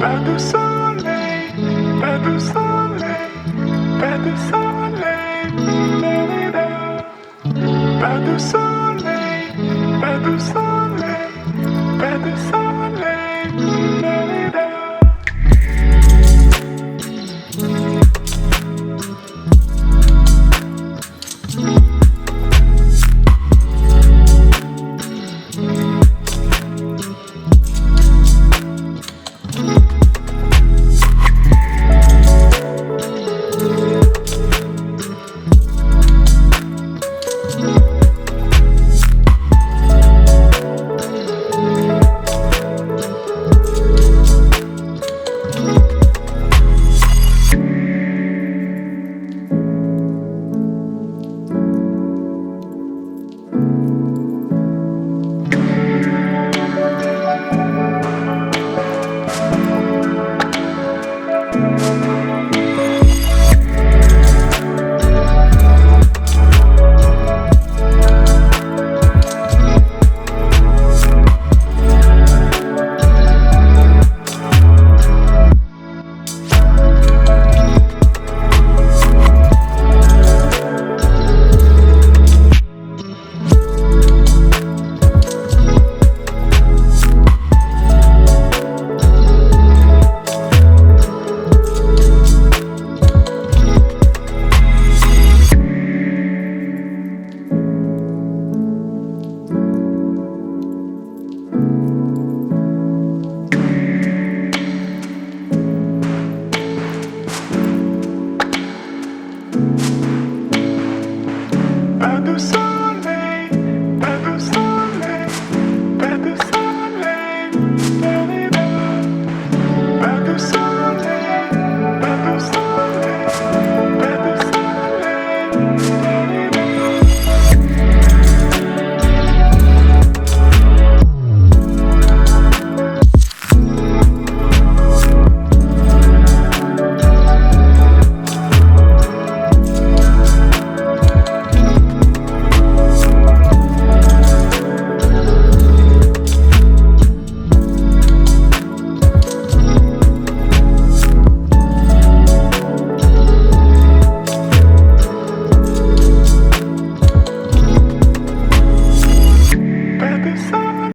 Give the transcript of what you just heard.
Pas de soleil, pas de soleil, pas de soleil, da-da-da. Pas de soleil, pas de soleil, pas de soleil, da-da-da. Pas de soleil, pas de soleil, pas de soleil, da-da-da. Pas de soleil.